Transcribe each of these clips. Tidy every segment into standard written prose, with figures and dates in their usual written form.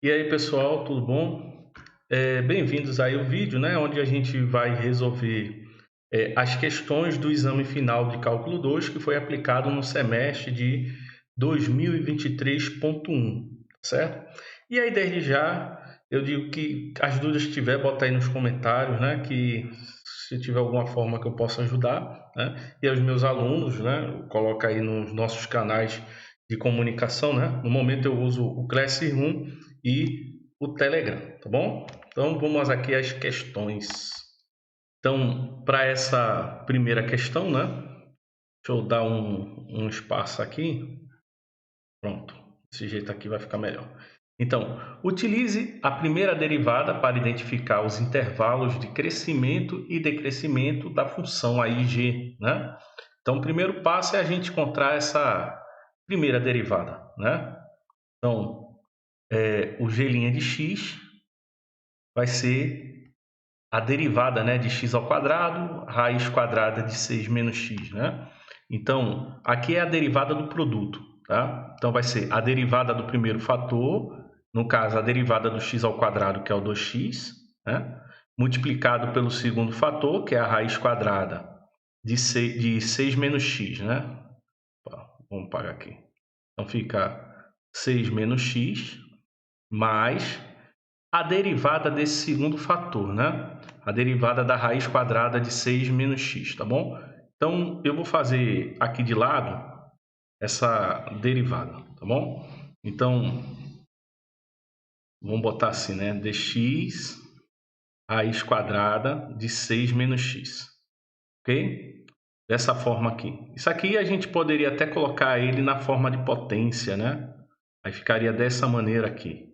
E aí, pessoal, tudo bom? Bem-vindos aí ao vídeo, né, onde a gente vai resolver as questões do exame final de Cálculo 2 que foi aplicado no semestre de 2023.1, certo? E aí, desde já, eu digo que as dúvidas que tiver, bota aí nos comentários, né, que se tiver alguma forma que eu possa ajudar, né, e aos meus alunos, né, coloca aí nos nossos canais de comunicação, né? No momento eu uso o Classroom e o Telegram, tá bom? Então vamos aqui às questões. Então, para essa primeira questão, né? Deixa eu dar um espaço aqui. Pronto, desse jeito aqui vai ficar melhor. Então, utilize a primeira derivada para identificar os intervalos de crescimento e decrescimento da função aí g, né? Então, o primeiro passo é a gente encontrar essa primeira derivada, né? Então, o g' de x vai ser a derivada, né, de x ao quadrado, raiz quadrada de 6 menos x, né? Então, aqui é a derivada do produto, tá? Então, vai ser a derivada do primeiro fator, no caso, a derivada do x ao quadrado, que é o 2x, né? Multiplicado pelo segundo fator, que é a raiz quadrada de 6 menos x, né? Vamos pagar aqui. Então, fica 6 menos x mais a derivada desse segundo fator, né? A derivada da raiz quadrada de 6 menos x, tá bom? Então, eu vou fazer aqui de lado essa derivada, tá bom? Então, vamos botar assim, né? dx raiz quadrada de 6 menos x, ok? Dessa forma aqui. Isso aqui a gente poderia até colocar ele na forma de potência, né? Aí ficaria dessa maneira aqui.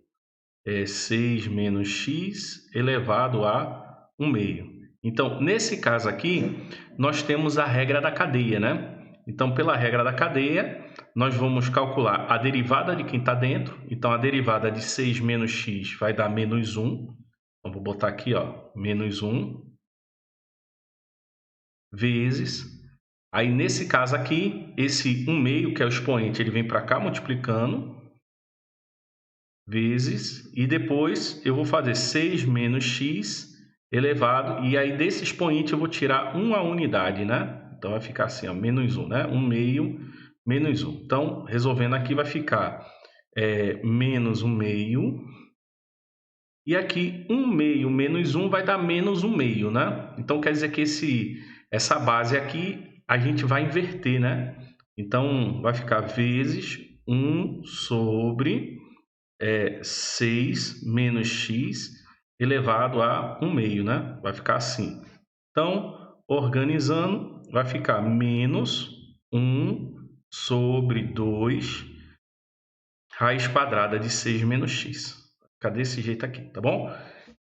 6 menos x elevado a 1 meio. Então, nesse caso aqui, nós temos a regra da cadeia, né? Então, pela regra da cadeia, nós vamos calcular a derivada de quem está dentro. Então, a derivada de 6 menos x vai dar menos 1. Então, vou botar aqui, ó, menos 1 vezes. Aí, nesse caso aqui, esse 1 meio, que é o expoente, ele vem para cá multiplicando, vezes, e depois eu vou fazer 6 menos x elevado, e aí desse expoente eu vou tirar uma unidade, né? Então vai ficar assim, ó, menos 1, né? 1 meio menos 1. Então, resolvendo aqui vai ficar menos 1 meio, e aqui 1 meio menos 1 vai dar menos 1 meio, né? Então quer dizer que essa base aqui a gente vai inverter, né? Então vai ficar vezes 1 sobre 6 menos x elevado a 1 meio, né? Vai ficar assim. Então, organizando, vai ficar menos 1 sobre 2 raiz quadrada de 6 menos x. Vai ficar desse jeito aqui, tá bom?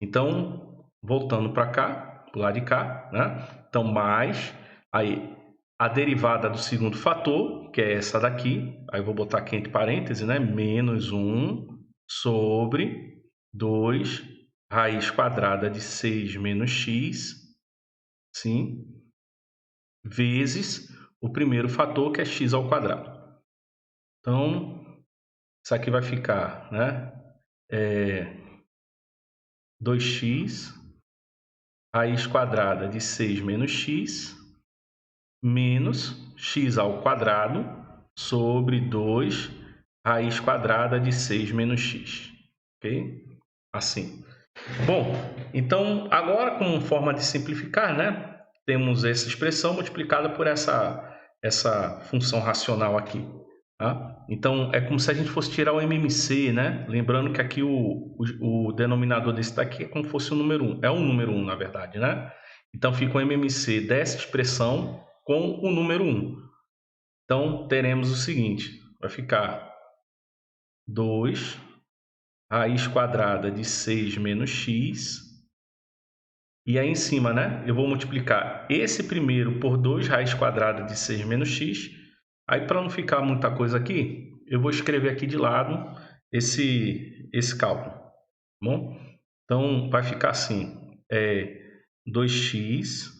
Então, voltando para cá, pro lado de cá, né? Então, mais aí a derivada do segundo fator, que é essa daqui, aí eu vou botar aqui entre parênteses, né? Menos 1 sobre 2 raiz quadrada de 6 menos x, sim, vezes o primeiro fator, que é x ao quadrado. Então, isso aqui vai ficar, né? 2x raiz quadrada de 6 menos x, menos x ao quadrado sobre 2 raiz quadrada de 6 menos x, ok? Assim. Bom, então agora, como forma de simplificar, né, temos essa expressão multiplicada por essa função racional aqui. Tá? Então é como se a gente fosse tirar o MMC, né? Lembrando que aqui o denominador desse daqui é como se fosse o número 1. É o número 1, na verdade, né? Então fica o MMC dessa expressão com o número 1. Então teremos o seguinte, vai ficar 2 raiz quadrada de 6 menos x, e aí em cima, né, eu vou multiplicar esse primeiro por 2 raiz quadrada de 6 menos x. Aí, para não ficar muita coisa aqui, eu vou escrever aqui de lado esse cálculo, tá bom? Então, vai ficar assim, 2x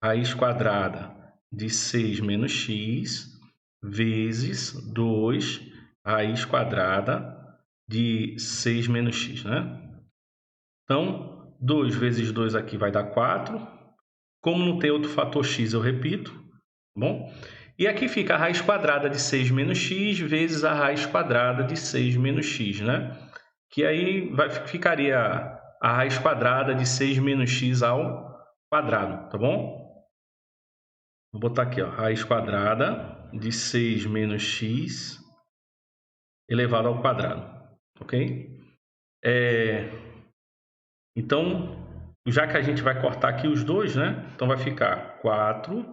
raiz quadrada de 6 menos x vezes 2 raiz quadrada de 6 menos x, né? Então, 2 vezes 2 aqui vai dar 4. Como não tem outro fator x, eu repito, tá bom? E aqui fica a raiz quadrada de 6 menos x vezes a raiz quadrada de 6 menos x, né? Que aí ficaria a raiz quadrada de 6 menos x ao quadrado, tá bom? Vou botar aqui, ó, raiz quadrada de 6 menos x elevado ao quadrado, ok? Então, já que a gente vai cortar aqui os dois, né? Então vai ficar 4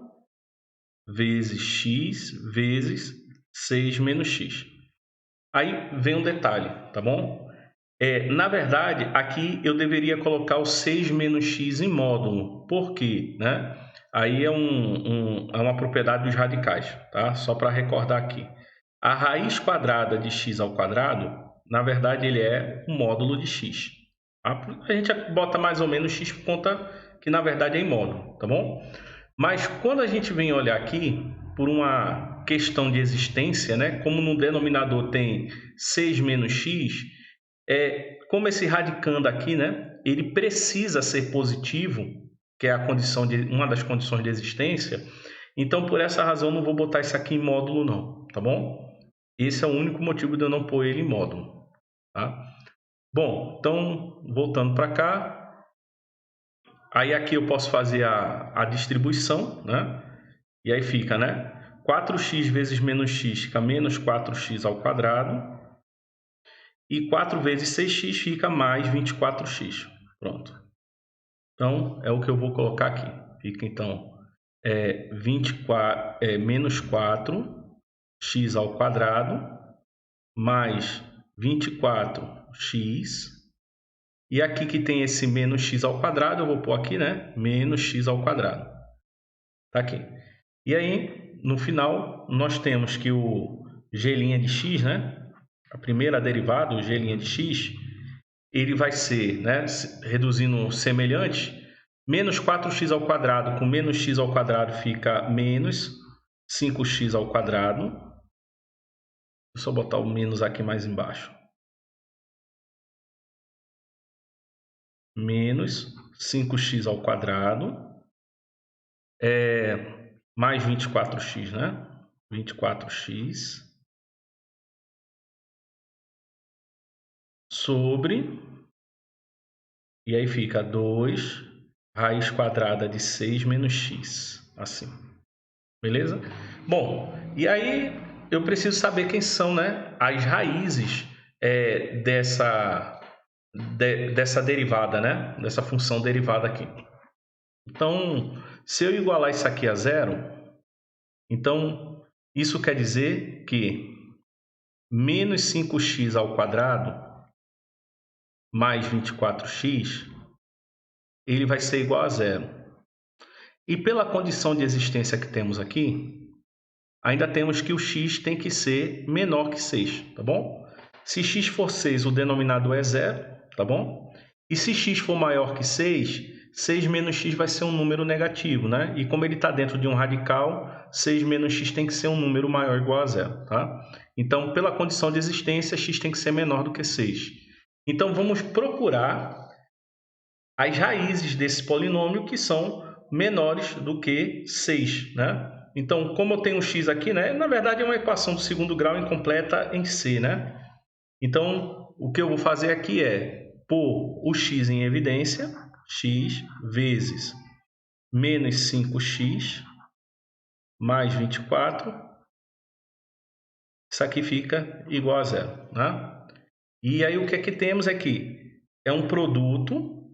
vezes x vezes 6 menos x. Aí vem um detalhe, tá bom? Na verdade, aqui eu deveria colocar o 6 menos x em módulo. Por quê? Né? Aí é uma propriedade dos radicais, tá? Só para recordar aqui. A raiz quadrada de x ao quadrado, na verdade, ele é um módulo de x. Tá? A gente bota mais ou menos x por conta que, na verdade, é em módulo, tá bom? Mas quando a gente vem olhar aqui, por uma questão de existência, né? Como no denominador tem 6 menos x, como esse radicando aqui, né? Ele precisa ser positivo, que é uma das condições de existência. Então, por essa razão, eu não vou botar isso aqui em módulo, não, tá bom? Esse é o único motivo de eu não pôr ele em módulo, tá? Bom, então, voltando para cá, aí aqui eu posso fazer a distribuição, né? E aí fica, né? 4x vezes menos x fica menos 4x ao quadrado. E 4 vezes 6x fica mais 24x. Pronto. Então, é o que eu vou colocar aqui. Fica, então, menos 4x ao quadrado mais 24x. E aqui que tem esse menos x ao quadrado, eu vou pôr aqui, né? Menos x ao quadrado. Tá aqui. E aí, no final, nós temos que o g' de x, né? A primeira derivada, o g' de x, ele vai ser, né? Reduzindo semelhante, menos 4x ao quadrado com menos x ao quadrado fica menos 5x ao quadrado. Vou só botar o menos aqui mais embaixo. Menos 5x ao quadrado mais 24x, né? 24x sobre, e aí fica 2 raiz quadrada de 6 menos x, assim. Beleza? Bom, e aí eu preciso saber quem são, né, as raízes dessa derivada, né? Dessa função derivada aqui. Então, se eu igualar isso aqui a zero, então isso quer dizer que menos 5x ao quadrado mais 24x, ele vai ser igual a zero. E pela condição de existência que temos aqui, ainda temos que o x tem que ser menor que 6, tá bom? Se x for 6, o denominador é zero, tá bom? E se x for maior que 6, 6 menos x vai ser um número negativo, né? E como ele está dentro de um radical, 6 menos x tem que ser um número maior ou igual a zero, tá? Então, pela condição de existência, x tem que ser menor do que 6. Então, vamos procurar as raízes desse polinômio que são menores do que 6, né? Então, como eu tenho um x aqui, né? Na verdade, é uma equação do segundo grau incompleta em C, né? Então, o que eu vou fazer aqui é pôr o x em evidência, x vezes menos 5x mais 24. Isso aqui fica igual a zero, né? E aí o que é que temos aqui? É um produto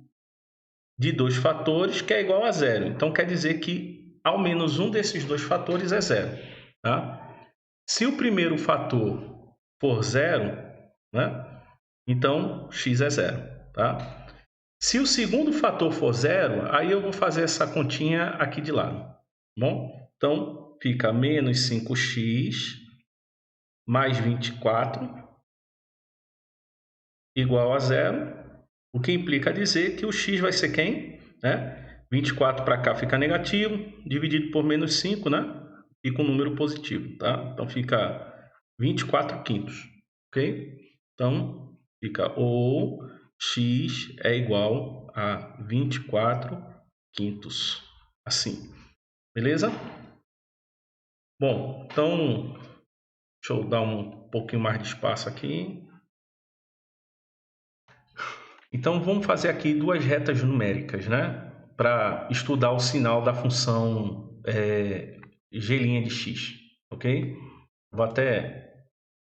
de dois fatores que é igual a zero. Então, quer dizer que ao menos um desses dois fatores é zero, tá? Se o primeiro fator for zero, né? Então, x é zero, tá? Se o segundo fator for zero, aí eu vou fazer essa continha aqui de lado, tá bom? Então, fica menos 5x mais 24 igual a zero, o que implica dizer que o x vai ser quem? 24 para cá fica negativo, dividido por menos 5, né? Fica um número positivo, tá? Então, fica 24 quintos, ok? Então, Fica ou x é igual a 24 quintos. Assim, beleza? Bom, então, deixa eu dar um pouquinho mais de espaço aqui. Então, vamos fazer aqui duas retas numéricas, né? Para estudar o sinal da função g' de x, ok?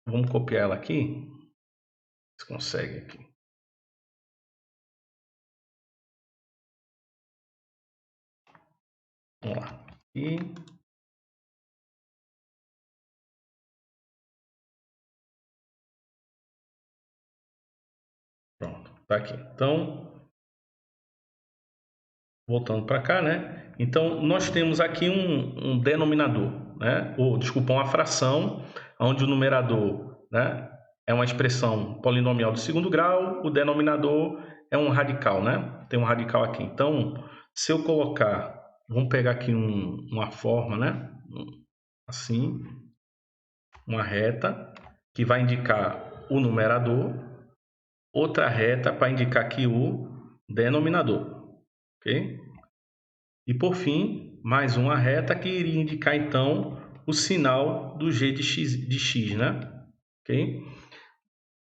Vamos copiar ela aqui. Se consegue aqui. Vamos lá. E pronto, tá aqui. Então, voltando para cá, né? Então, nós temos aqui um denominador, né? Ou, desculpa, uma fração, onde o numerador, né, é uma expressão polinomial de segundo grau, o denominador é um radical, né? Tem um radical aqui. Então, se eu colocar, vamos pegar aqui uma forma, né? Assim, uma reta que vai indicar o numerador, outra reta para indicar aqui o denominador, ok? E por fim, mais uma reta que iria indicar então o sinal do g de x, né? Ok?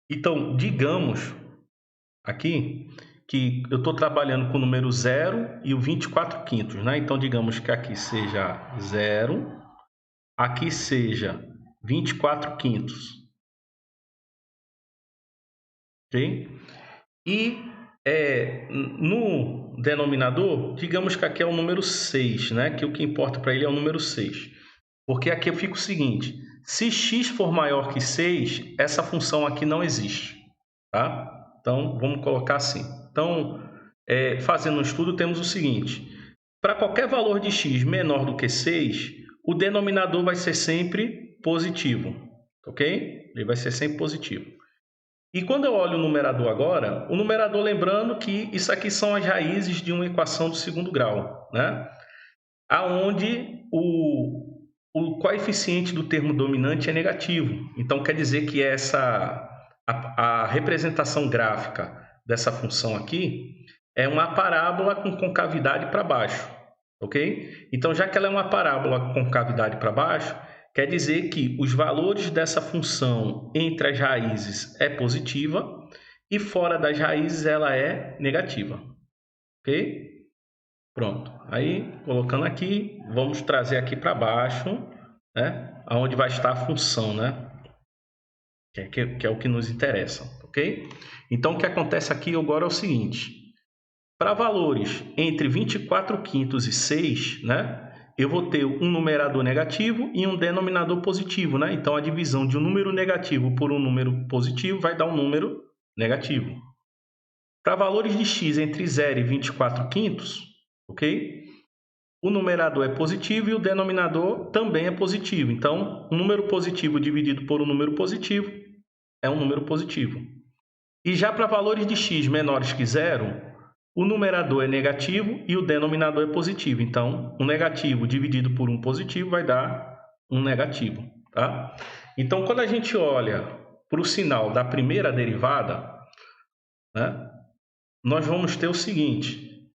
Então, digamos aqui que eu estou trabalhando com o número 0 e o 24 quintos, né? Então, digamos que aqui seja 0, aqui seja 24 quintos. Ok? E no denominador, digamos que aqui é o número 6, né? Que o que importa para ele é o número 6. Porque aqui fica o seguinte, se x for maior que 6, essa função aqui não existe. Tá? Então, vamos colocar assim. Então, fazendo um estudo, temos o seguinte. Para qualquer valor de x menor do que 6, o denominador vai ser sempre positivo. Ok? Ele vai ser sempre positivo. E quando eu olho o numerador agora, o numerador, lembrando que isso aqui são as raízes de uma equação do segundo grau, né? Aonde o coeficiente do termo dominante é negativo. Então, quer dizer que a representação gráfica dessa função aqui é uma parábola com concavidade para baixo, ok? Então, já que ela é uma parábola com concavidade para baixo, quer dizer que os valores dessa função entre as raízes é positiva e fora das raízes ela é negativa, ok? Pronto. Aí, colocando aqui, vamos trazer aqui para baixo, né? Onde vai estar a função, né? Que é o que nos interessa, ok? Então, o que acontece aqui agora é o seguinte. Para valores entre 24 quintos e 6, né? Eu vou ter um numerador negativo e um denominador positivo, né? Então, a divisão de um número negativo por um número positivo vai dar um número negativo. Para valores de x entre 0 e 24 quintos, ok? O numerador é positivo e o denominador também é positivo. Então, um número positivo dividido por um número positivo é um número positivo. E já para valores de x menores que 0, o numerador é negativo e o denominador é positivo. Então, um negativo dividido por um positivo vai dar um negativo. Tá? Então, quando a gente olha para o sinal da primeira derivada, né, nós vamos ter o seguinte.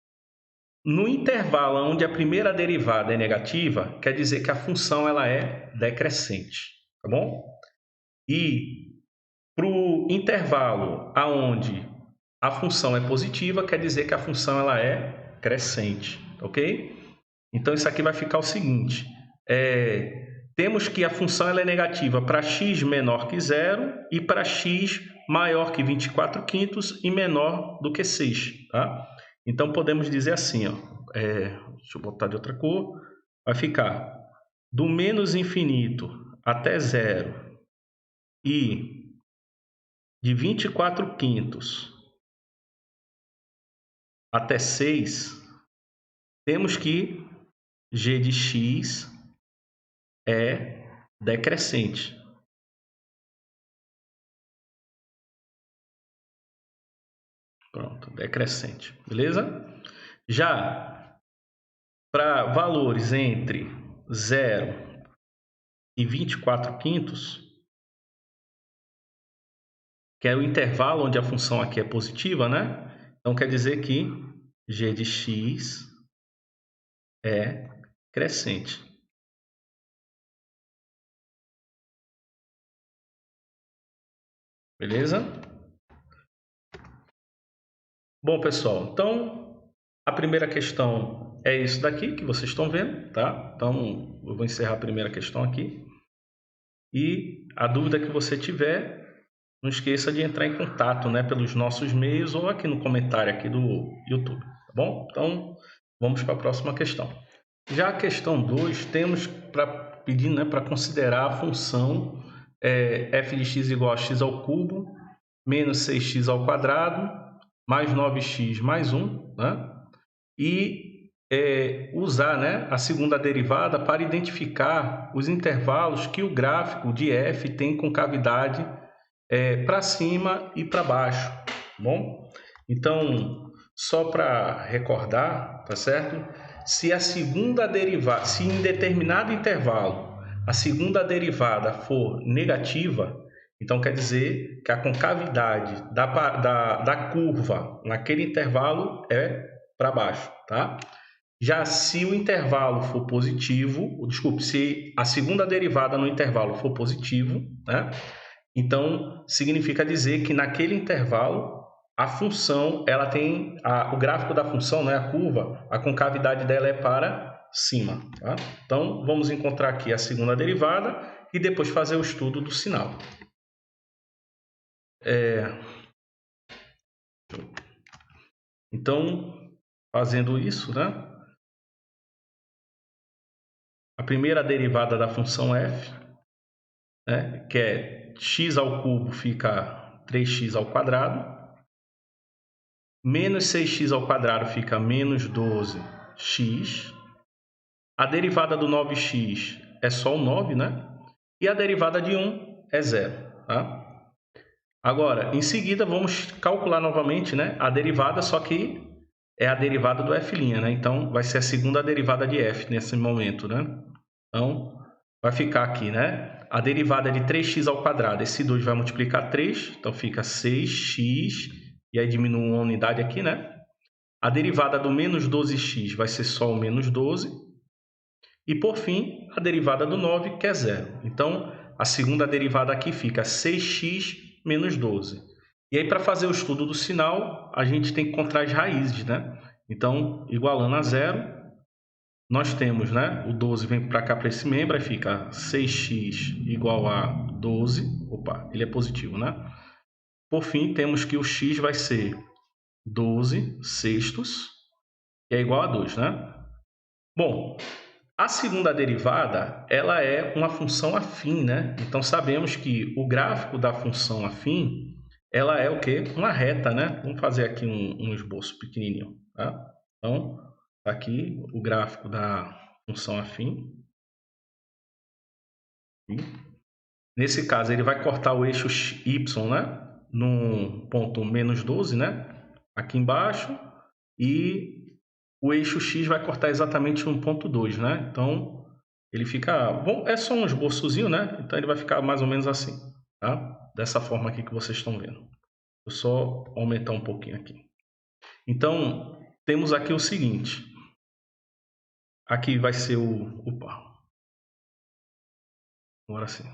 No intervalo onde a primeira derivada é negativa, quer dizer que a função ela é decrescente, tá bom? E para o intervalo aonde a função é positiva, quer dizer que a função ela é crescente, ok? Então isso aqui vai ficar o seguinte, temos que a função ela é negativa para x menor que 0 e para x maior que 24 quintos e menor do que 6, tá? Então podemos dizer assim, ó, deixa eu botar de outra cor, vai ficar do menos infinito até 0 e de 24 quintos até 6, temos que g de x é decrescente. Pronto, decrescente, beleza? Já para valores entre 0 e 24 quintos, que é o intervalo onde a função aqui é positiva, né? Então, quer dizer que g de x é crescente. Beleza? Bom, pessoal, então a primeira questão é isso daqui que vocês estão vendo, tá? Então, eu vou encerrar a primeira questão aqui. E a dúvida que você tiver, não esqueça de entrar em contato, né, pelos nossos meios ou aqui no comentário aqui do YouTube, tá bom? Então, vamos para a próxima questão. Já a questão 2, temos para pedir, né, para considerar a função f de x igual a x ao cubo menos 6x ao quadrado mais 9x mais 1, né? E usar, né, a segunda derivada para identificar os intervalos que o gráfico de f tem com cavidade para cima e para baixo, tá bom? Então, só para recordar, tá certo? Se a segunda derivada, se em determinado intervalo a segunda derivada for negativa, então quer dizer que a concavidade da curva naquele intervalo é para baixo, tá? Já se o intervalo for positivo, desculpe, se a segunda derivada no intervalo for positivo, né? Então, significa dizer que naquele intervalo, a função, ela tem, o gráfico da função, né, a curva, a concavidade dela é para cima. Tá? Então, vamos encontrar aqui a segunda derivada e depois fazer o estudo do sinal. Então, fazendo isso, né, a primeira derivada da função f, né, que é x ao cubo, fica 3x ao quadrado. Menos 6x ao quadrado fica menos 12x. A derivada do 9x é só o 9, né? E a derivada de 1 é 0, tá? Agora, em seguida, vamos calcular novamente, né, a derivada, só que é a derivada do f', né? Então, vai ser a segunda derivada de f nesse momento, né? Então, vai ficar aqui, né? A derivada de 3x ao quadrado, esse 2 vai multiplicar 3, então fica 6x, e aí diminui uma unidade aqui, né? A derivada do menos 12x vai ser só o menos 12. E, por fim, a derivada do 9, que é 0. Então, a segunda derivada aqui fica 6x menos 12. E aí, para fazer o estudo do sinal, a gente tem que encontrar as raízes, né? Então, igualando a 0, nós temos, né? O 12 vem para cá, para esse membro, aí fica 6x igual a 12. Opa, ele é positivo, né? Por fim, temos que o x vai ser 12 sextos, que é igual a 2, né? Bom, a segunda derivada, ela é uma função afim, né? Então, sabemos que o gráfico da função afim, ela é o quê? Uma reta, né? Vamos fazer aqui um esboço pequenininho, tá? Então, tá aqui o gráfico da função afim. Nesse caso, ele vai cortar o eixo y, né? No ponto menos 12, né? Aqui embaixo. E o eixo x vai cortar exatamente no ponto 2, né? Então, ele fica... Bom, é só um esboçozinho, né? Então, ele vai ficar mais ou menos assim, tá? Dessa forma aqui que vocês estão vendo. Vou só aumentar um pouquinho aqui. Então, temos aqui o seguinte. Aqui vai ser o... Opa. Agora sim.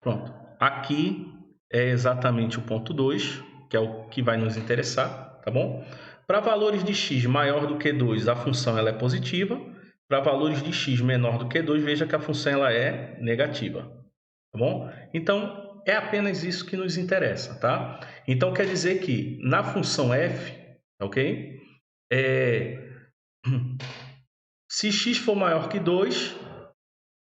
Pronto. Aqui é exatamente o ponto 2, que é o que vai nos interessar, tá bom? Para valores de x maior do que 2, a função ela é positiva. Para valores de x menor do que 2, veja que a função ela é negativa, tá bom? Então, é apenas isso que nos interessa, tá? Então, quer dizer que na função f, ok? Se x for maior que 2,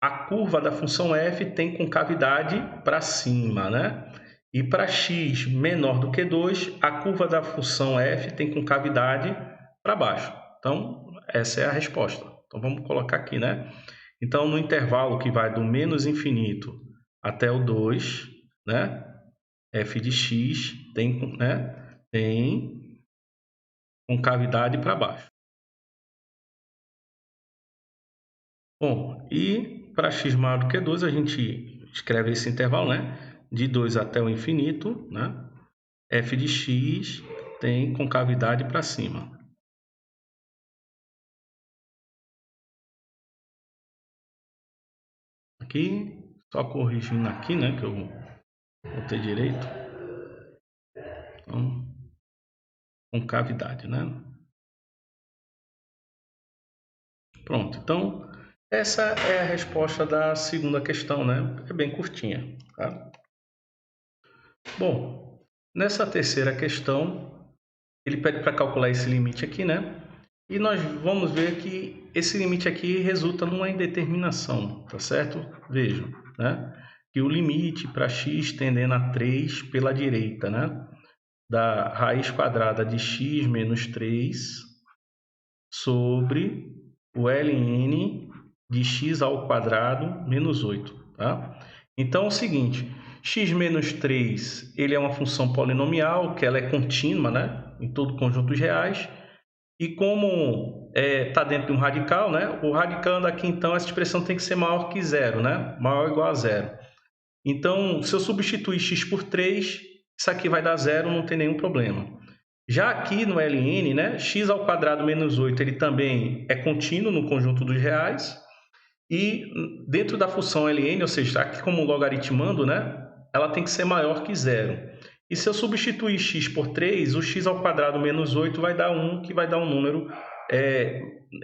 a curva da função f tem concavidade para cima, né? E para x menor do que 2, a curva da função f tem concavidade para baixo. Então, essa é a resposta. Então, vamos colocar aqui, né? Então, no intervalo que vai do menos infinito até o 2, né? F de x tem, né? Tem concavidade para baixo. Bom, e para x maior do que 2, a gente escreve esse intervalo, né? De 2 até o infinito, né? f de x tem concavidade para cima. Aqui, só corrigindo aqui, né, que eu vou ter direito. Então, concavidade, né? Pronto, então essa é a resposta da segunda questão, né? É bem curtinha, tá? Bom, nessa terceira questão, ele pede para calcular esse limite aqui, né? E nós vamos ver que esse limite aqui resulta numa indeterminação, tá certo? Vejam, né? Que o limite para x tendendo a 3 pela direita, né? Da raiz quadrada de x menos 3 sobre o ln de x ao quadrado menos 8, tá? Então é o seguinte, x menos 3 ele é uma função polinomial, que ela é contínua, né? Em todo conjunto dos reais. E como está dentro de um radical, né? O radicando aqui, então, essa expressão tem que ser maior que zero, né? Maior ou igual a zero. Então, se eu substituir x por 3, isso aqui vai dar zero, não tem nenhum problema. Já aqui no ln, né? X ao quadrado menos 8, ele também é contínuo no conjunto dos reais. E dentro da função ln, ou seja, aqui como logaritmando, né? Ela tem que ser maior que zero. E se eu substituir x por 3, o x ao quadrado menos 8 vai dar 1, que vai dar um número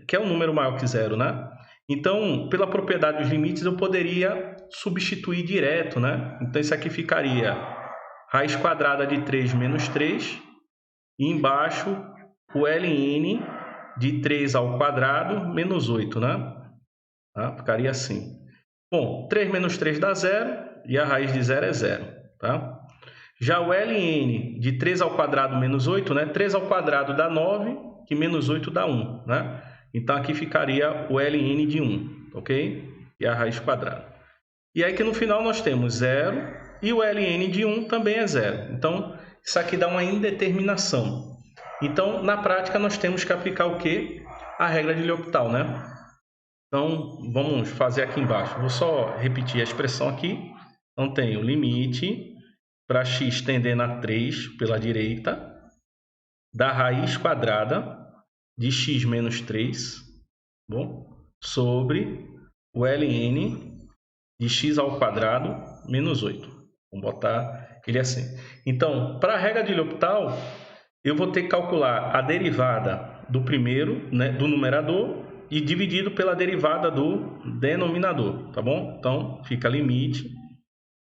que é um número maior que zero, né? Então, pela propriedade dos limites, eu poderia substituir direto, né? Então, isso aqui ficaria raiz quadrada de 3 menos 3, e embaixo o ln de 3 ao quadrado menos 8, né? Tá? Ficaria assim. Bom, 3 menos 3 dá 0, e a raiz de 0 é 0, tá? Já o ln de 3 ao quadrado menos 8, né? 3 ao quadrado dá 9, que menos 8 dá 1, né? Então, aqui ficaria o ln de 1, ok? E a raiz quadrada. E aí que no final nós temos 0 e o ln de 1 também é 0. Então, isso aqui dá uma indeterminação. Então, na prática, nós temos que aplicar o quê? A regra de L'Hopital, né? Então, vamos fazer aqui embaixo. Vou só repetir a expressão aqui. Então, tem o limite para x tendendo a 3 pela direita da raiz quadrada de x menos 3, bom, sobre o ln de x ao quadrado menos 8. Vamos botar ele assim. Então, para a regra de L'Hopital, eu vou ter que calcular a derivada do primeiro, né, do numerador, e dividido pela derivada do denominador, tá bom? Então, fica limite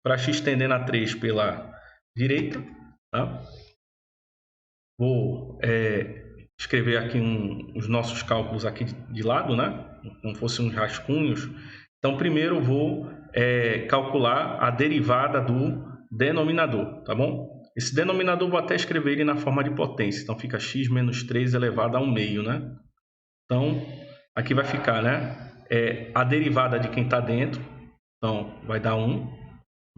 para x tendendo a 3 pela direita, tá? Vou escrever aqui os nossos cálculos aqui de lado, né? Como fossem uns rascunhos. Então, primeiro eu vou calcular a derivada do denominador, tá bom? Esse denominador eu vou até escrever ele na forma de potência. Então, fica x menos 3 elevado a 1 meio, né? Então, aqui vai ficar, né? A derivada de quem está dentro. Então, vai dar 1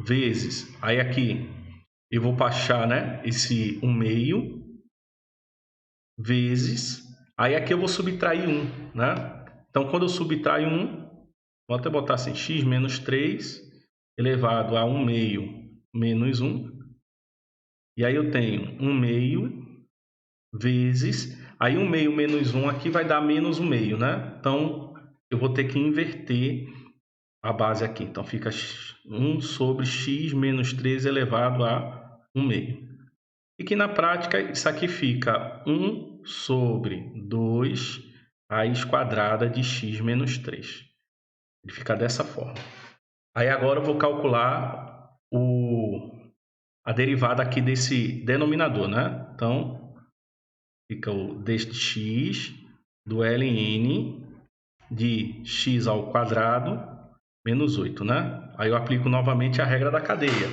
vezes. Aí aqui eu vou baixar, né? Esse 1 meio vezes. Aí aqui eu vou subtrair 1, né? Então, quando eu subtraio 1, vou até botar assim, x menos 3 elevado a 1 meio menos 1. E aí eu tenho 1 meio vezes... Aí 1 meio menos 1 aqui vai dar menos 1 meio, né? Então, eu vou ter que inverter a base aqui. Então, fica 1 sobre x menos 3 elevado a 1 meio. E que na prática isso aqui fica 1 sobre 2 raiz quadrada de x menos 3. Ele fica dessa forma. Aí agora eu vou calcular a derivada aqui desse denominador, né? Então, fica o deste x do ln de x ao quadrado menos 8, né? Aí eu aplico novamente a regra da cadeia.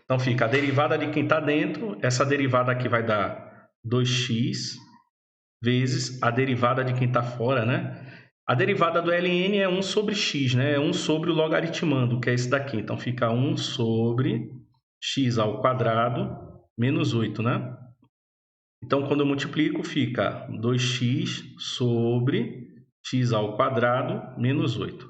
Então, fica a derivada de quem está dentro. Essa derivada aqui vai dar 2x vezes a derivada de quem está fora, né? A derivada do ln é 1 sobre x, né? É 1 sobre o logaritmando, que é esse daqui. Então, fica 1 sobre x ao quadrado menos 8, né? Então, quando eu multiplico, fica 2x sobre x ao quadrado menos 8.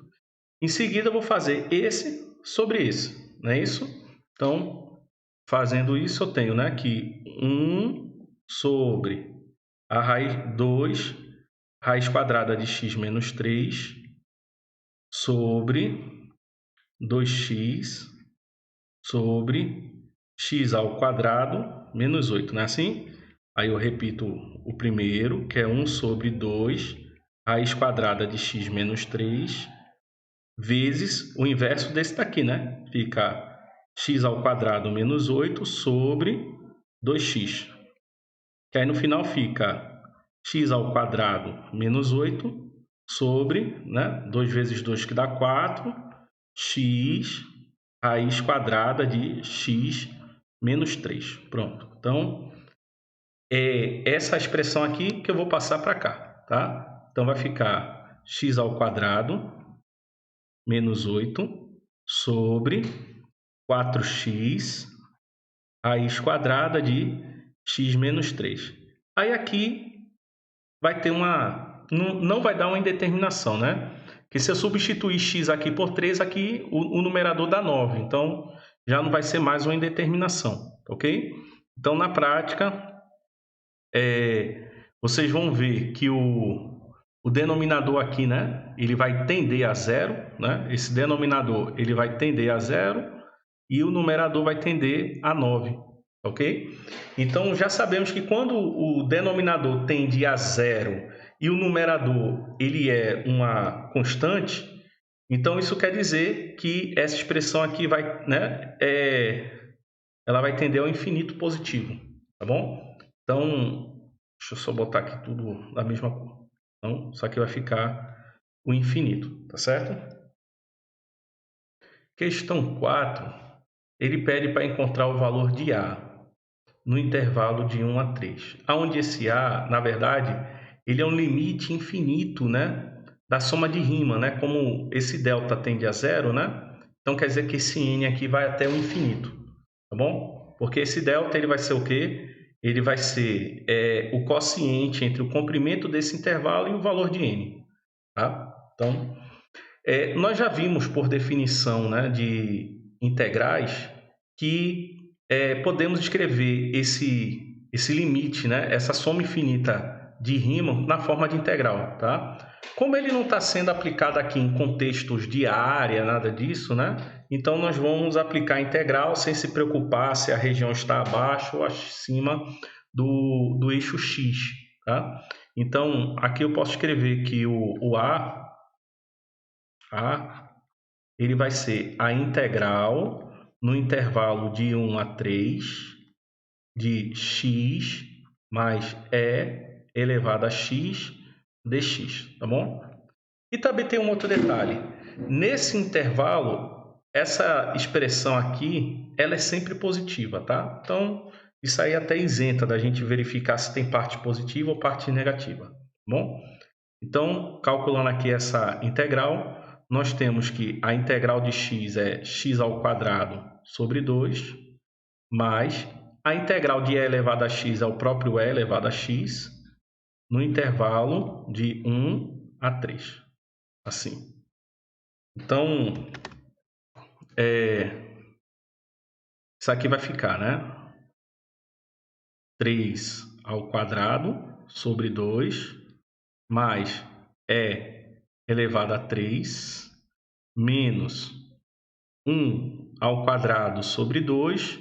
Em seguida, eu vou fazer esse sobre esse, não é isso? Então, fazendo isso, eu tenho, né, que 1 sobre a raiz 2, raiz quadrada de x menos 3, sobre 2x sobre x ao quadrado menos 8, não é assim? Aí eu repito o primeiro, que é 1 sobre 2, raiz quadrada de x menos 3, vezes o inverso desse daqui, né? Fica x ao quadrado menos 8 sobre 2x. Que aí no final fica x ao quadrado menos 8 sobre, né? 2 vezes 2 que dá 4, x raiz quadrada de x menos 3. Pronto. Então, é essa expressão aqui que eu vou passar para cá, tá? Então, vai ficar x ao quadrado menos 8 sobre 4x raiz quadrada de x menos 3. Aí aqui vai ter uma... Não vai dar uma indeterminação, né? Que se eu substituir x aqui por 3, aqui o numerador dá 9. Então, já não vai ser mais uma indeterminação, ok? Então, na prática, vocês vão ver que o denominador aqui, né? Ele vai tender a zero, né? Esse denominador, ele vai tender a zero e o numerador vai tender a 9, ok? Então, já sabemos que quando o denominador tende a zero e o numerador ele é uma constante, então isso quer dizer que essa expressão aqui vai, né, ela vai tender ao infinito positivo, tá bom? Então, deixa eu só botar aqui tudo da mesma cor. Então, isso aqui vai ficar o infinito, tá certo? Questão 4, ele pede para encontrar o valor de A no intervalo de 1 a 3, onde esse A, na verdade, ele é um limite infinito, né, da soma de Riemann, né, como esse delta tende a zero, né, então quer dizer que esse N aqui vai até o infinito, tá bom? Porque esse delta ele vai ser o quê? Ele vai ser o quociente entre o comprimento desse intervalo e o valor de N, tá? Então, nós já vimos por definição, né, de integrais que podemos escrever esse limite, né, essa soma infinita de Riemann na forma de integral, tá? Como ele não está sendo aplicado aqui em contextos de área, nada disso, né? Então nós vamos aplicar a integral sem se preocupar se a região está abaixo ou acima do eixo x, tá? Então aqui eu posso escrever que o A ele vai ser a integral no intervalo de 1 a 3 de x mais e elevado a x dx, tá bom? E também tem um outro detalhe. Nesse intervalo, essa expressão aqui, ela é sempre positiva, tá? Então, isso aí é até isenta da gente verificar se tem parte positiva ou parte negativa, tá bom? Então, calculando aqui essa integral, nós temos que a integral de x é x ao quadrado sobre 2, mais a integral de e elevado a x é o próprio e elevado a x, no intervalo de 1 a 3. Assim. Então, isso aqui vai ficar, né? 3 ao quadrado sobre 2, mais e elevado a 3, menos 1 ao quadrado sobre 2,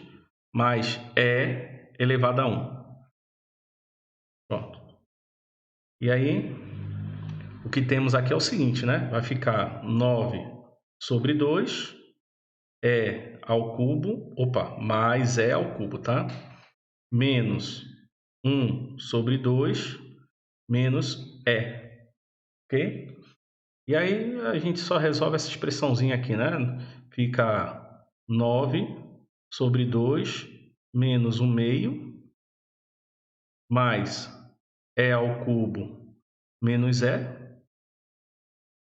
mais e elevado a 1. Pronto. E aí, o que temos aqui é o seguinte, né? Vai ficar 9 sobre 2, e ao cubo, mais e ao cubo, tá? Menos 1 sobre 2, menos e, ok? E aí, a gente só resolve essa expressãozinha aqui, né? Fica 9 sobre 2, menos 1 meio, mais e ao cubo, menos e.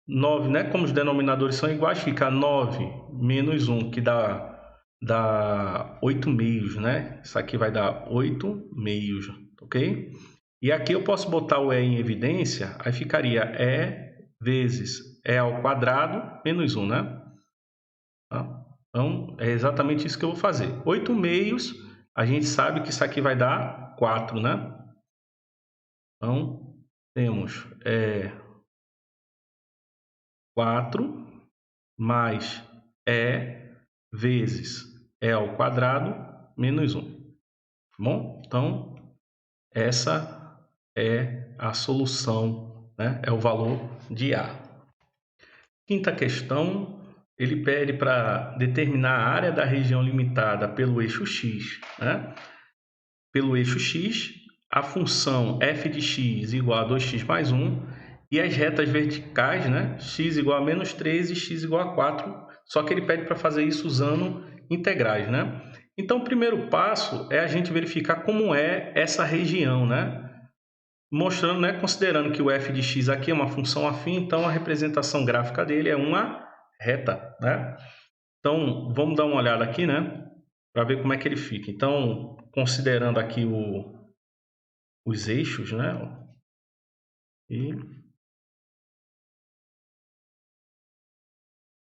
9, né? Como os denominadores são iguais, fica 9 menos 1, que dá 8 meios, né? Isso aqui vai dar 8 meios, ok? E aqui eu posso botar o e em evidência, aí ficaria e vezes e ao quadrado menos 1, né? Tá? Então, é exatamente isso que eu vou fazer. 8 meios, a gente sabe que isso aqui vai dar 4, né? Então, temos 4 mais vezes E ao quadrado menos 1. Tá bom? Então, essa é a solução, né? É o valor de A. Quinta questão, ele pede para determinar a área da região limitada pelo eixo x, né? Pelo eixo x, a função f de x igual a 2x mais 1 e as retas verticais, né? X igual a menos 3 e x igual a 4, só que ele pede para fazer isso usando integrais, né? Então, o primeiro passo é a gente verificar como é essa região, né? Mostrando, né, considerando que o f de x aqui é uma função afim, então a representação gráfica dele é uma reta, né? Então, vamos dar uma olhada aqui, né, para ver como é que ele fica. Então, considerando aqui os eixos, né, e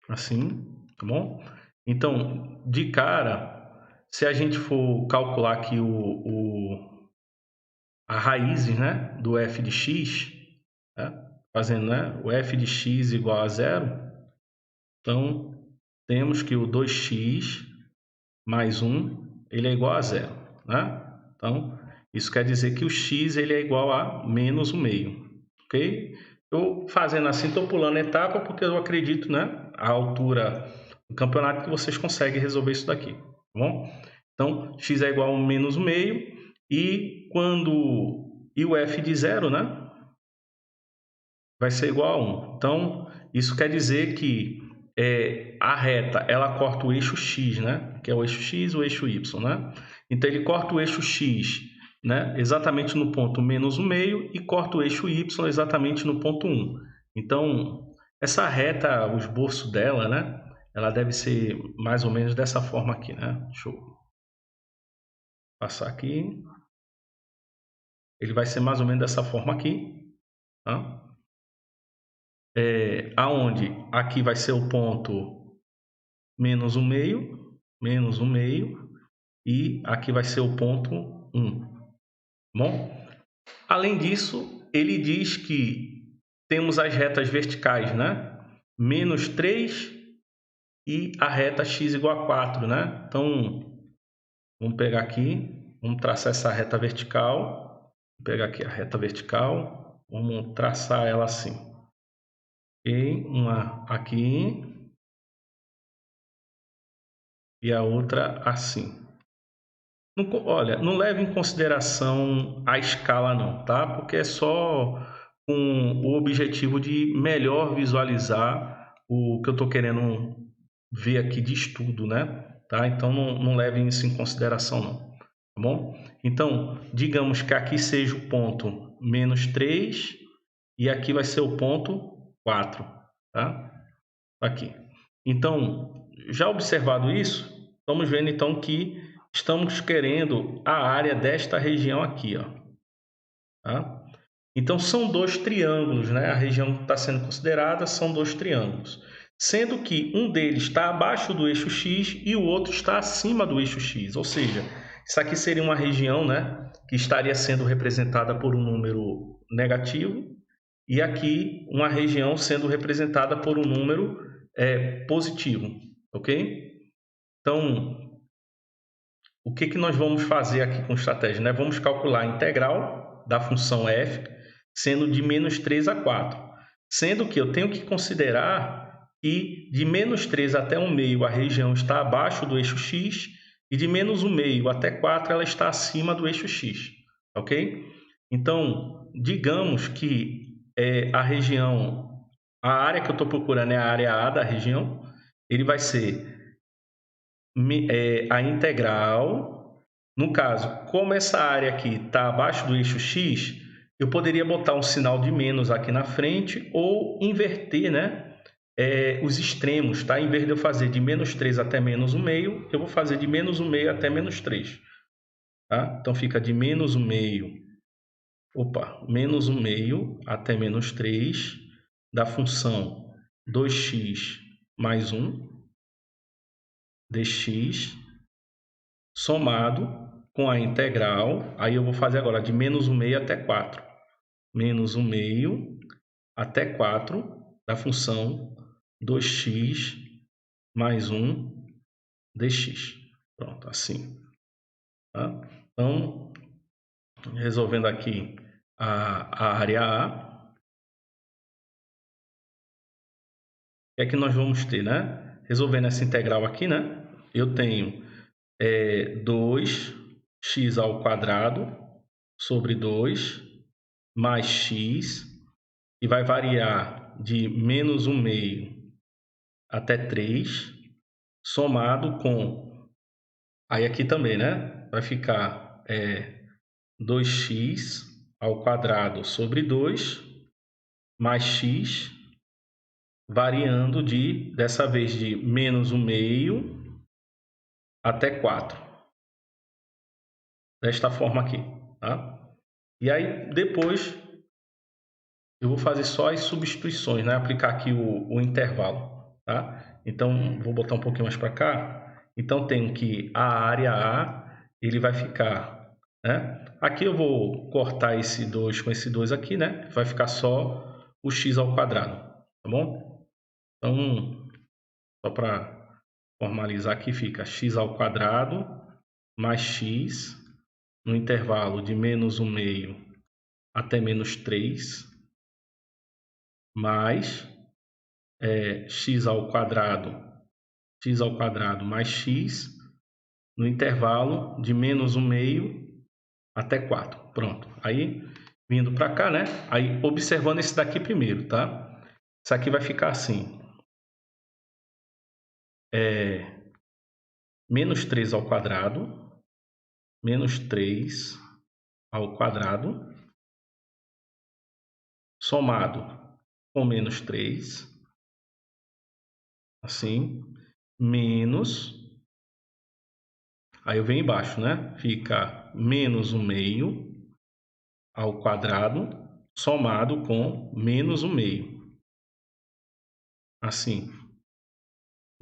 assim, tá bom? Então, de cara, se a gente for calcular aqui a raízes, né, do f de x, né, fazendo, né, o f de x igual a zero, então temos que o 2x mais 1 ele é igual a zero, né? Então, isso quer dizer que o x ele é igual a menos 1 meio, ok? Eu fazendo assim, estou pulando etapa porque eu acredito, né, a altura do campeonato que vocês conseguem resolver isso daqui, tá bom? Então, x é igual a menos 1 meio e o f de zero, né, vai ser igual a 1. Então, isso quer dizer que a reta ela corta o eixo x, né? Que é o eixo x e o eixo y, né? Então, ele corta o eixo x, né, exatamente no ponto menos 1 meio e corta o eixo y exatamente no ponto 1. Então, essa reta, o esboço dela, né, ela deve ser mais ou menos dessa forma aqui, né? Deixa eu passar aqui. Ele vai ser mais ou menos dessa forma aqui, tá? Aonde aqui vai ser o ponto menos 1 meio, e aqui vai ser o ponto 1. Bom, além disso, ele diz que temos as retas verticais, né? Menos 3 e a reta x igual a 4, né? Então, vamos pegar aqui, vamos traçar essa reta vertical. Vou pegar aqui a reta vertical, vamos traçar ela assim. E uma aqui e a outra assim. Olha, não leve em consideração a escala não, tá? Porque é só com o objetivo de melhor visualizar o que eu estou querendo ver aqui de estudo, né? Tá? Então não levem isso em consideração não, tá bom? Então, digamos que aqui seja o ponto menos 3 e aqui vai ser o ponto 4, tá? Aqui. Então, já observado isso, estamos vendo então que estamos querendo a área desta região aqui, ó. Tá? Então, são dois triângulos, né? A região que está sendo considerada são dois triângulos. Sendo que um deles está abaixo do eixo X e o outro está acima do eixo X. Ou seja, isso aqui seria uma região, né, que estaria sendo representada por um número negativo e aqui uma região sendo representada por um número positivo, ok? Então, o que nós vamos fazer aqui com estratégia, né? Vamos calcular a integral da função f, sendo de menos 3 a 4. Sendo que eu tenho que considerar que de menos 3 até 1 meio a região está abaixo do eixo x e de menos 1 meio até 4 ela está acima do eixo x, ok? Então, digamos que a região, a área que eu estou procurando é a área A da região, ele vai ser a integral. No caso, como essa área aqui está abaixo do eixo x, eu poderia botar um sinal de menos aqui na frente ou inverter, né, os extremos, tá? Em vez de eu fazer de menos 3 até menos 1 meio, eu vou fazer de menos 1 meio até menos 3. Tá? Então, fica de menos 1 meio, menos 1 meio até menos 3 da função 2x mais 1 dx somado com a integral, aí eu vou fazer agora de menos 1/2 até 4. Menos 1/2 até 4 da função 2x mais 1 dx. Pronto, assim. Tá? Então, resolvendo aqui a área A, o que é que nós vamos ter, né? Resolvendo essa integral aqui, né? Eu tenho 2x ao quadrado sobre 2 mais x, que vai variar de menos 1/2 até 3, somado com... Aí aqui também, né? Vai ficar 2x ao quadrado sobre 2 mais x, variando dessa vez, de menos 1/2 até 4. Desta forma aqui, tá? E aí, depois, eu vou fazer só as substituições, né? Aplicar aqui o intervalo, tá? Então, vou botar um pouquinho mais para cá. Então, tenho que a área A, ele vai ficar, né? Aqui eu vou cortar esse 2 com esse 2 aqui, né? Vai ficar só o x ao quadrado, tá bom? Então, só para formalizar aqui, fica x ao quadrado mais x no intervalo de menos 1/2 até menos 3, mais x ao quadrado mais x no intervalo de menos 1/2 até 4. Pronto. Aí, vindo para cá, né? Aí, observando esse daqui primeiro, tá? Isso aqui vai ficar assim. Menos 3 ao quadrado, menos 3 ao quadrado, somado com menos 3, assim, menos... Aí eu venho embaixo, né? Fica menos 1/2 ao quadrado, somado com menos 1/2. Assim.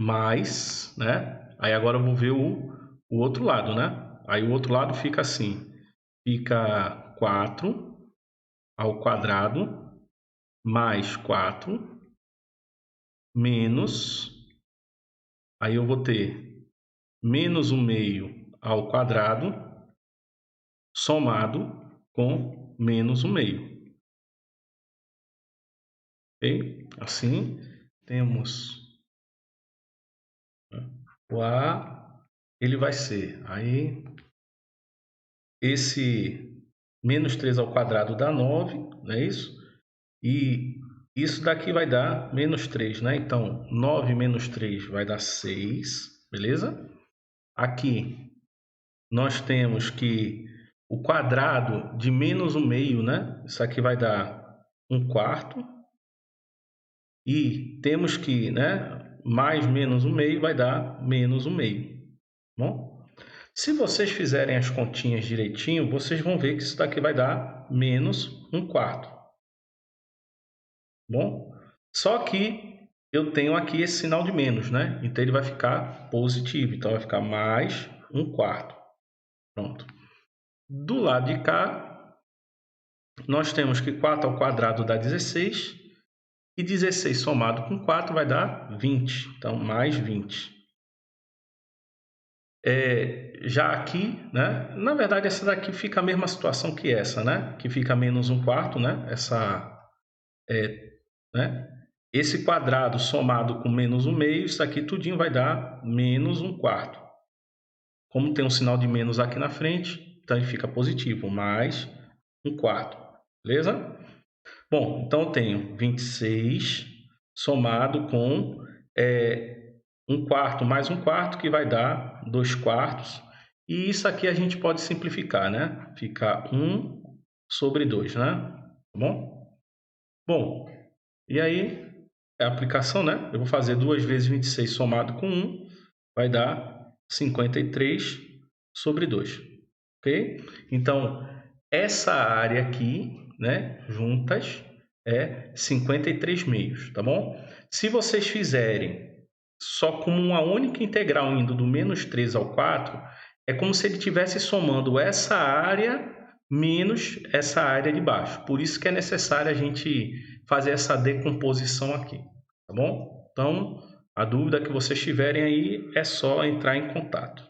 Mais, né? Aí agora eu vou ver o outro lado, né? Aí o outro lado fica assim. Fica 4 ao quadrado mais 4 menos... Aí eu vou ter menos 1/2 ao quadrado somado com menos 1/2. Ok? Assim, temos o A, ele vai ser... Aí, esse menos 3 ao quadrado dá 9, não é isso? E isso daqui vai dar menos 3, né? Então, 9 menos 3 vai dar 6, beleza? Aqui, nós temos que o quadrado de menos 1/2, né? Isso aqui vai dar 1/4. E temos que, né? Mais menos 1/2 vai dar menos 1/2. Bom? Se vocês fizerem as continhas direitinho, vocês vão ver que isso daqui vai dar menos 1/4. Bom? Só que eu tenho aqui esse sinal de menos, né? Então, ele vai ficar positivo. Então, vai ficar mais 1/4. Pronto. Do lado de cá, nós temos que 4 ao quadrado dá 16. E 16 somado com 4 vai dar 20. Então, mais 20. Já aqui, né? Na verdade, essa daqui fica a mesma situação que essa, né? Que fica menos 1/4, né? Né? Esse quadrado somado com menos 1/2, isso aqui tudinho vai dar menos 1/4. Como tem um sinal de menos aqui na frente, então ele fica positivo, mais 1/4. Beleza? Bom, então eu tenho 26 somado com 1/4 mais 1/4, que vai dar 2/4. E isso aqui a gente pode simplificar, né? Fica 1 sobre 2, né? Tá bom? Bom, e aí a aplicação, né? Eu vou fazer 2 vezes 26 somado com 1, vai dar 53 sobre 2. Ok? Então, essa área aqui, né? Juntas, é 53 meios, tá bom? Se vocês fizerem só como uma única integral indo do menos 3 ao 4, é como se ele estivesse somando essa área menos essa área de baixo. Por isso que é necessário a gente fazer essa decomposição aqui, tá bom? Então, a dúvida que vocês tiverem aí é só entrar em contato.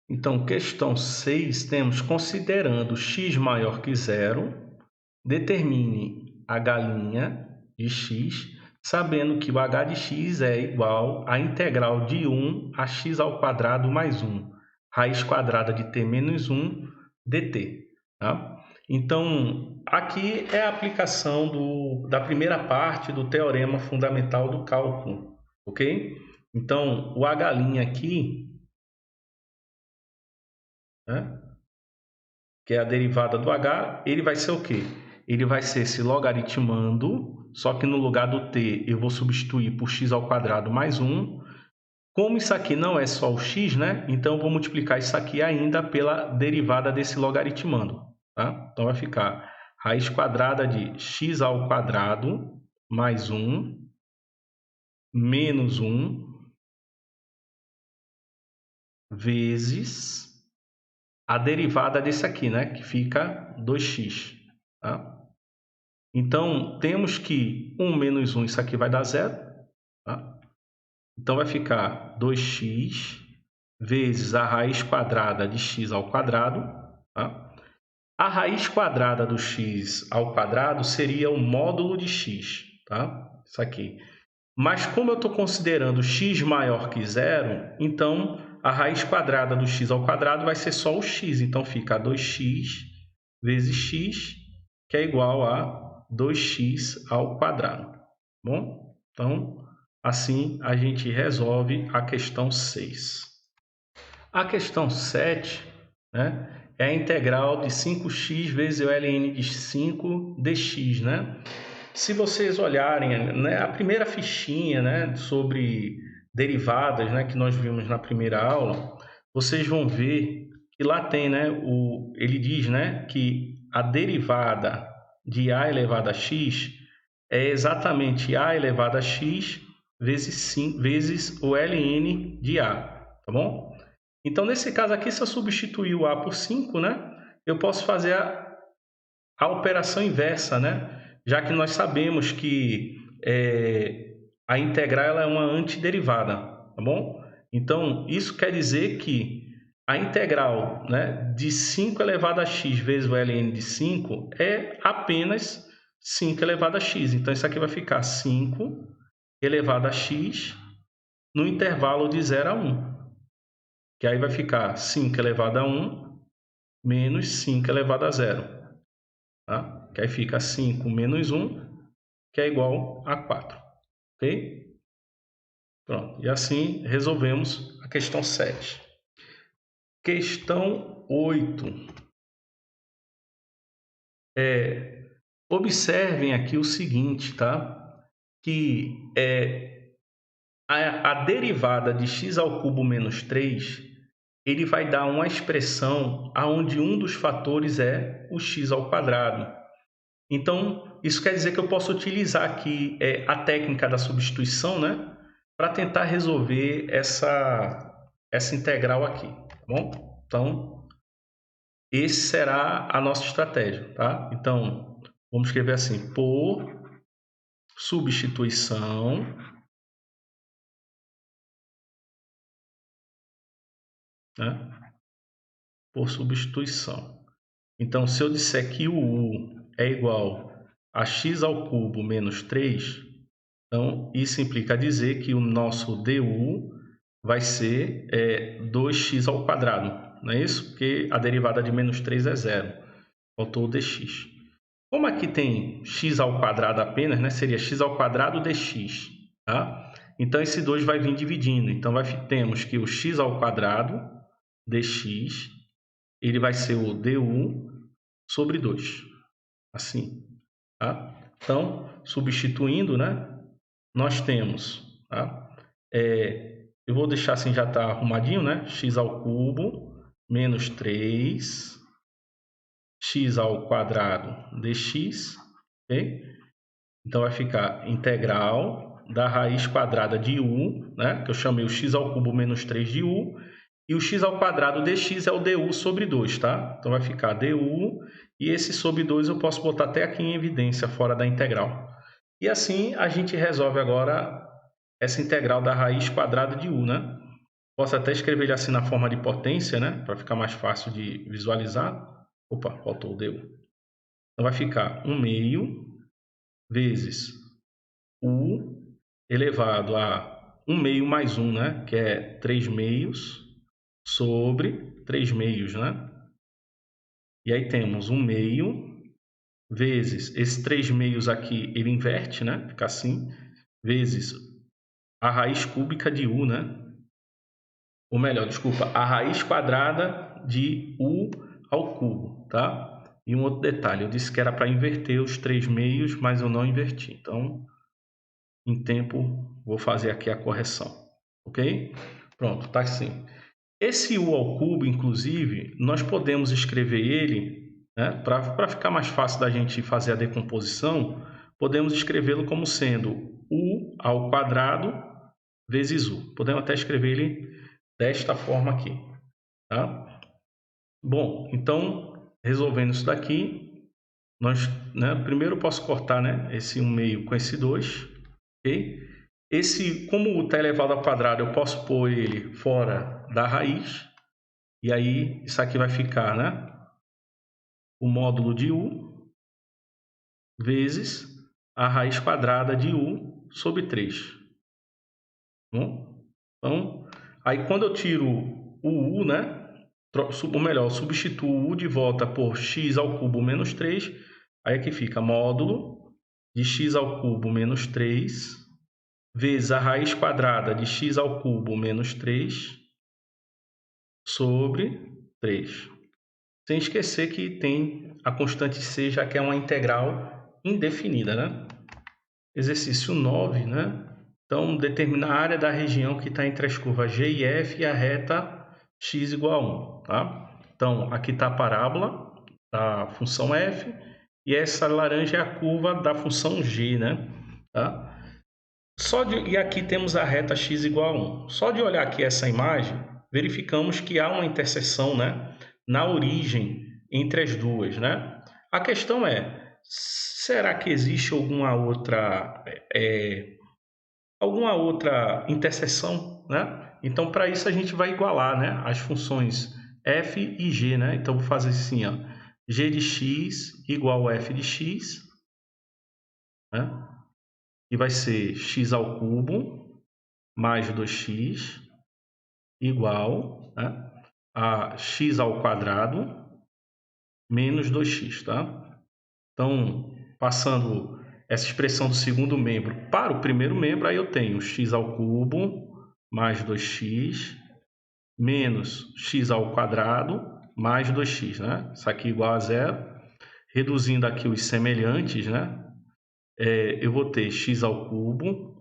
Então, questão 6, temos considerando x maior que zero, determine h' de x, sabendo que o h de x é igual à integral de 1 a x ao quadrado mais 1, raiz quadrada de t menos 1 dt. Tá? Então, aqui é a aplicação da primeira parte do teorema fundamental do cálculo, ok? Então, o h' aqui, né, que é a derivada do h, ele vai ser o quê? Ele vai ser se logaritmando, só que no lugar do t eu vou substituir por x ao quadrado mais 1. Como isso aqui não é só o x, né? Então eu vou multiplicar isso aqui ainda pela derivada desse logaritmando. Tá? Então vai ficar raiz quadrada de x ao quadrado mais 1 menos 1 vezes a derivada desse aqui, né? Que fica 2x. Tá? Então, temos que 1 menos 1, isso aqui vai dar zero. Tá? Então, vai ficar 2x vezes a raiz quadrada de x ao quadrado. Tá? A raiz quadrada do x ao quadrado seria o módulo de x. Tá? Isso aqui. Mas como eu estou considerando x maior que zero, então a raiz quadrada do x ao quadrado vai ser só o x. Então, fica 2x vezes x, que é igual a 2x ao quadrado. Bom, então, assim a gente resolve a questão 6. A questão 7, né, é a integral de 5x vezes o ln de 5 dx. Né? Se vocês olharem, né, a primeira fichinha, né, sobre derivadas, né, que nós vimos na primeira aula, vocês vão ver que lá tem, né, ele diz, né, que a derivada de a elevado a x é exatamente a elevado a x vezes o ln de a, tá bom? Então, nesse caso aqui, se eu substituir o a por 5, né, eu posso fazer a operação inversa, né? Já que nós sabemos que a integral ela é uma antiderivada, tá bom? Então, isso quer dizer que a integral, né, de 5 elevado a x vezes o ln de 5 é apenas 5 elevado a x. Então, isso aqui vai ficar 5 elevado a x no intervalo de 0 a 1. Que aí vai ficar 5 elevado a 1 menos 5 elevado a 0. Tá? Que aí fica 5 menos 1, que é igual a 4. Ok? Pronto. E assim resolvemos a questão 7. Questão 8. Observem aqui o seguinte, tá? Que a derivada de x ao cubo menos 3, ele vai dar uma expressão onde um dos fatores é o x ao quadrado. Então, isso quer dizer que eu posso utilizar aqui a técnica da substituição, né, para tentar resolver essa integral aqui, tá bom? Então, esse será a nossa estratégia, tá? Então, vamos escrever assim, por substituição, né? Por substituição. Então, se eu disser que o u é igual a x ao cubo menos 3, então isso implica dizer que o nosso du vai ser 2x ao quadrado, não é isso? Porque a derivada de menos 3 é zero, faltou o dx. Como aqui tem x ao quadrado apenas, né, seria x ao quadrado dx. Tá? Então, esse 2 vai vir dividindo. Então, temos que o x ao quadrado dx, ele vai ser o du sobre 2. Assim. Tá? Então, substituindo, né, nós temos... Tá? Eu vou deixar assim, já está arrumadinho, né? X ao cubo menos 3 x ao quadrado dx, ok? Então vai ficar integral da raiz quadrada de u, né? Que eu chamei o x ao cubo menos 3 de u. E o x ao quadrado dx é o du sobre 2, tá? Então vai ficar du, e esse sobre 2 eu posso botar até aqui em evidência, fora da integral. E assim a gente resolve agora essa integral da raiz quadrada de u, né? Posso até escrever ele assim na forma de potência, né? Para ficar mais fácil de visualizar. Opa, faltou o du. Então vai ficar 1 meio vezes u elevado a 1 meio mais 1, né? Que é 3 meios sobre 3 meios, né? E aí temos 1 meio vezes esse 3 meios aqui, ele inverte, né? Fica assim, vezes a raiz cúbica de u, né? Ou melhor, desculpa, a raiz quadrada de u ao cubo, tá? E um outro detalhe, eu disse que era para inverter os 3 meios, mas eu não inverti. Então, em tempo, vou fazer aqui a correção, ok? Pronto, tá assim. Esse u ao cubo, inclusive, nós podemos escrever ele, né, para ficar mais fácil da gente fazer a decomposição, podemos escrevê-lo como sendo u ao quadrado vezes u. Podemos até escrever ele desta forma aqui, tá? Bom, então, resolvendo isso daqui, nós, né, primeiro eu posso cortar, né, esse 1 meio com esse 2, ok? Esse, como o está elevado ao quadrado, eu posso pôr ele fora da raiz, e aí isso aqui vai ficar, né, o módulo de u vezes a raiz quadrada de u sobre 3. Bom? Então, aí quando eu tiro o u, né, ou melhor, eu substituo o u de volta por x ao cubo menos 3, aí aqui fica módulo de x ao cubo menos 3 vezes a raiz quadrada de x ao cubo menos 3 sobre 3. Sem esquecer que tem a constante c, já que é uma integral indefinida, né? Exercício 9, né? Então, determinar a área da região que está entre as curvas g e f e a reta x igual a 1, tá? Então, aqui está a parábola da função f e essa laranja é a curva da função g, né? Tá? E aqui temos a reta x igual a 1. Só de olhar aqui essa imagem, verificamos que há uma interseção, né, na origem entre as duas, né? A questão é, será que existe alguma outra interseção, né? Então, para isso a gente vai igualar, né, as funções f e g, né? Então, vou fazer assim, ó, g de x igual a f de x, né? E vai ser x ao cubo mais 2x igual, né, a x ao quadrado menos 2x, tá? Então, passando essa expressão do segundo membro para o primeiro membro, aí eu tenho x ao cubo mais 2x menos x ao quadrado mais 2x, né? Isso aqui igual a zero. Reduzindo aqui os semelhantes, né? Eu vou ter x ao cubo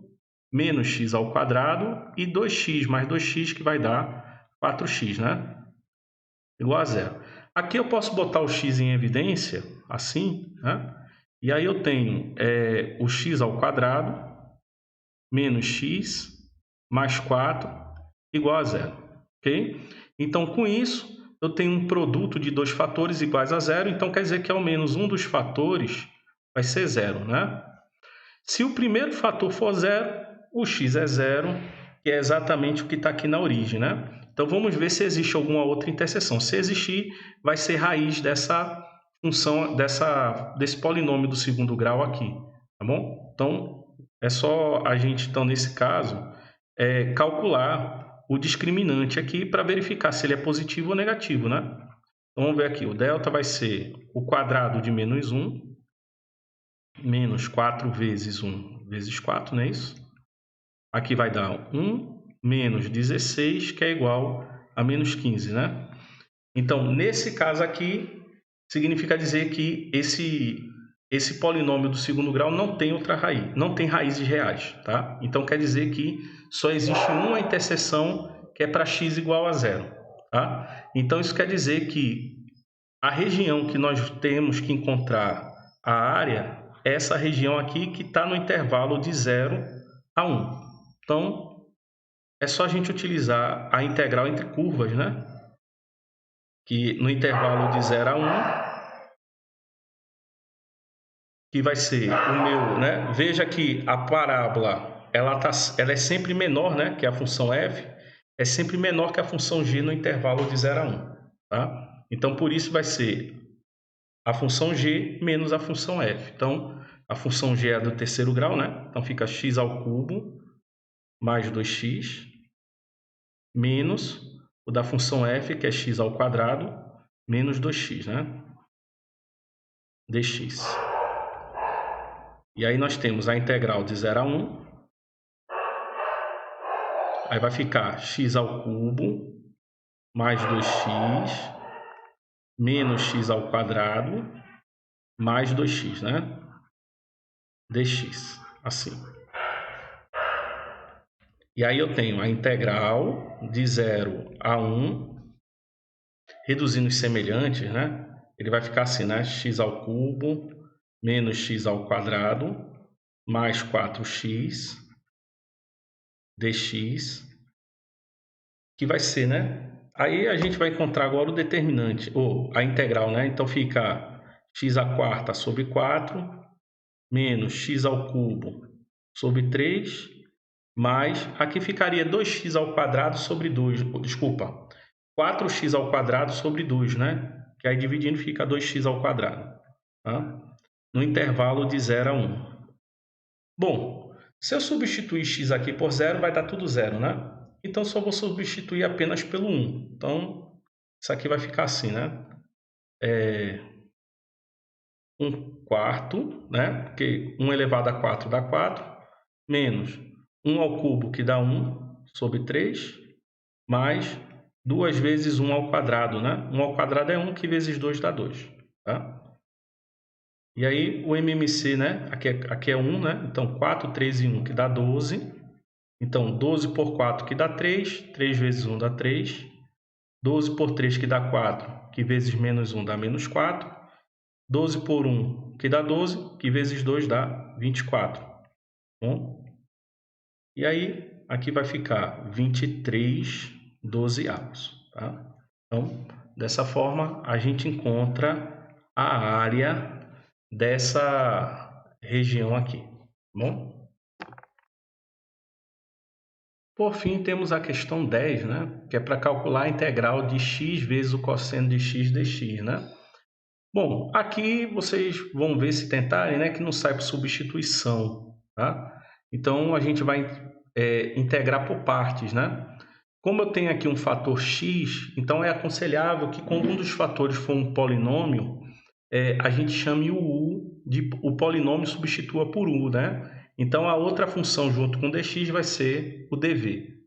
menos x ao quadrado e 2x mais 2x, que vai dar 4x, né? Igual a zero. Aqui eu posso botar o x em evidência, assim, né? E aí eu tenho o x ao quadrado menos x mais 4 igual a zero, ok? Então, com isso, eu tenho um produto de dois fatores iguais a zero, então quer dizer que ao menos um dos fatores vai ser zero, né? Se o primeiro fator for zero, o x é zero, que é exatamente o que está aqui na origem, né? Então, vamos ver se existe alguma outra interseção. Se existir, vai ser raiz dessa função, desse polinômio do segundo grau aqui, tá bom? Então, é só a gente, então, nesse caso, calcular o discriminante aqui para verificar se ele é positivo ou negativo, né? Então, vamos ver aqui. O delta vai ser o quadrado de menos 1, menos 4 vezes 1 vezes 4, não é isso? Aqui vai dar 1 menos 16, que é igual a menos 15, né? Então, nesse caso aqui, significa dizer que esse polinômio do segundo grau não tem outra raiz, não tem raízes reais, tá? Então, quer dizer que só existe uma interseção que é para x igual a zero, tá? Então, isso quer dizer que a região que nós temos que encontrar a área é essa região aqui que está no intervalo de 0 a 1. Então, é só a gente utilizar a integral entre curvas, né? Que no intervalo de 0 a 1, que vai ser o meu, né? Veja que a parábola, ela é sempre menor, né? Que a função f é sempre menor que a função g no intervalo de 0 a 1, tá? Então, por isso vai ser a função g menos a função f. Então, a função g é do terceiro grau, né? Então, fica x ao cubo mais 2x menos o da função f, que é x ao quadrado, menos 2x, né? Dx. E aí nós temos a integral de 0 a 1. Aí vai ficar x ao cubo mais 2x menos x ao quadrado mais 2x, né? Dx, assim. E aí eu tenho a integral de 0 a 1, reduzindo os semelhantes, né? Ele vai ficar assim, né? X ao cubo menos x ao quadrado mais 4x dx, que vai ser, né? Aí a gente vai encontrar agora o determinante, ou a integral, né? Então fica x à quarta sobre 4 menos x ao cubo sobre 3 mais, aqui ficaria 2x ao quadrado sobre 2, desculpa, 4x ao quadrado sobre 2, né? Que aí dividindo fica 2x ao quadrado, tá? No intervalo de 0 a 1. Bom, se eu substituir x aqui por 0, vai dar tudo 0, né? Então, só vou substituir apenas pelo 1. Então, isso aqui vai ficar assim, né? 1 quarto, né? Porque 1 elevado a 4 dá 4, menos 1 ao cubo, que dá 1, sobre 3, mais 2 vezes 1 ao quadrado, né? 1 ao quadrado é 1, que vezes 2 dá 2, tá? E aí, o MMC, né? Aqui é 1, né? Então, 4, 3 e 1, que dá 12. Então, 12 por 4, que dá 3. 3 vezes 1 dá 3. 12 por 3, que dá 4, que vezes menos 1 dá menos 4. 12 por 1, que dá 12, que vezes 2 dá 24. Bom? E aí, aqui vai ficar 23 dozeavos. Tá? Então, dessa forma, a gente encontra a área dessa região aqui. Bom? Por fim, temos a questão 10, né? Que é para calcular a integral de x vezes o cosseno de x dx, né? Bom, aqui vocês vão ver, se tentarem, né, que não sai por substituição, tá? Então, a gente vai integrar por partes, né? Como eu tenho aqui um fator x, então é aconselhável que quando um dos fatores for um polinômio, a gente chame o u de o polinômio substitua por u, né? Então, a outra função junto com dx vai ser o dv.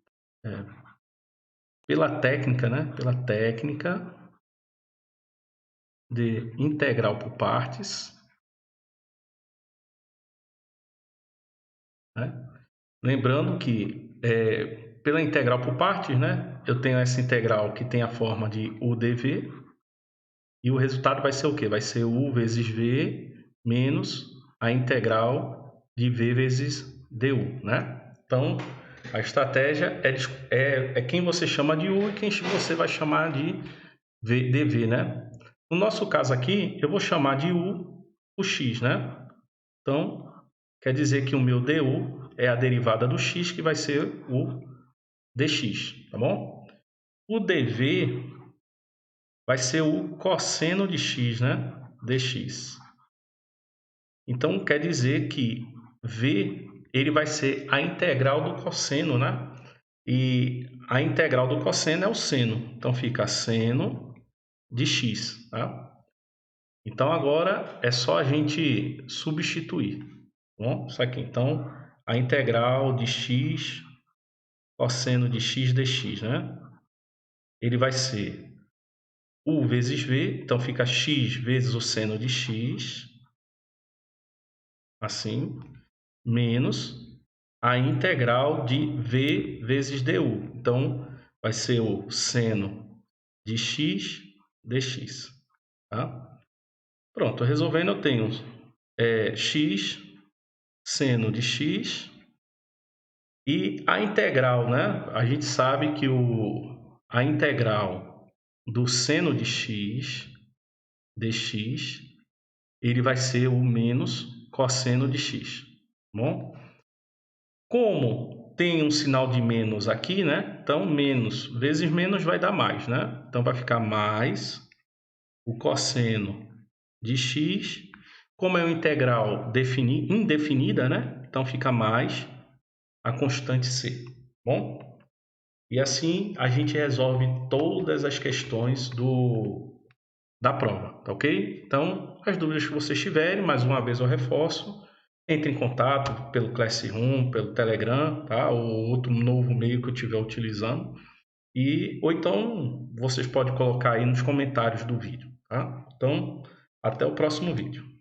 Pela técnica, né? Pela técnica de integral por partes, né? Lembrando que pela integral por partes, né? Eu tenho essa integral que tem a forma de u dv, e o resultado vai ser o quê? Vai ser u vezes v menos a integral de v vezes du, né? Então, a estratégia é quem você chama de u e quem você vai chamar de dv, né? No nosso caso aqui, eu vou chamar de u o x, né? Então, quer dizer que o meu du é a derivada do x, que vai ser o dx, tá bom? O dv vai ser o cosseno de x, né? Dx. Então, quer dizer que v ele vai ser a integral do cosseno, né? E a integral do cosseno é o seno. Então, fica seno de x, tá? Então, agora é só a gente substituir. Tá bom? Isso aqui. Então, a integral de x, cosseno de x dx, né? Ele vai ser u vezes v, então fica x vezes o seno de x, assim, menos a integral de v vezes du. Então, vai ser o seno de x dx. Tá? Pronto, resolvendo eu tenho x seno de x E a integral, né? A gente sabe que a integral do seno de x dx, ele vai ser o menos cosseno de x, bom? Como tem um sinal de menos aqui, né? Então, menos vezes menos vai dar mais, né? Então, vai ficar mais o cosseno de x. Como é uma integral indefinida, né? Então, fica mais a constante c, bom? E assim a gente resolve todas as questões da prova, tá ok? Então, as dúvidas que vocês tiverem, mais uma vez eu reforço, entre em contato pelo Classroom, pelo Telegram, tá? Ou outro novo meio que eu estiver utilizando. Ou então vocês podem colocar aí nos comentários do vídeo, tá? Então, até o próximo vídeo.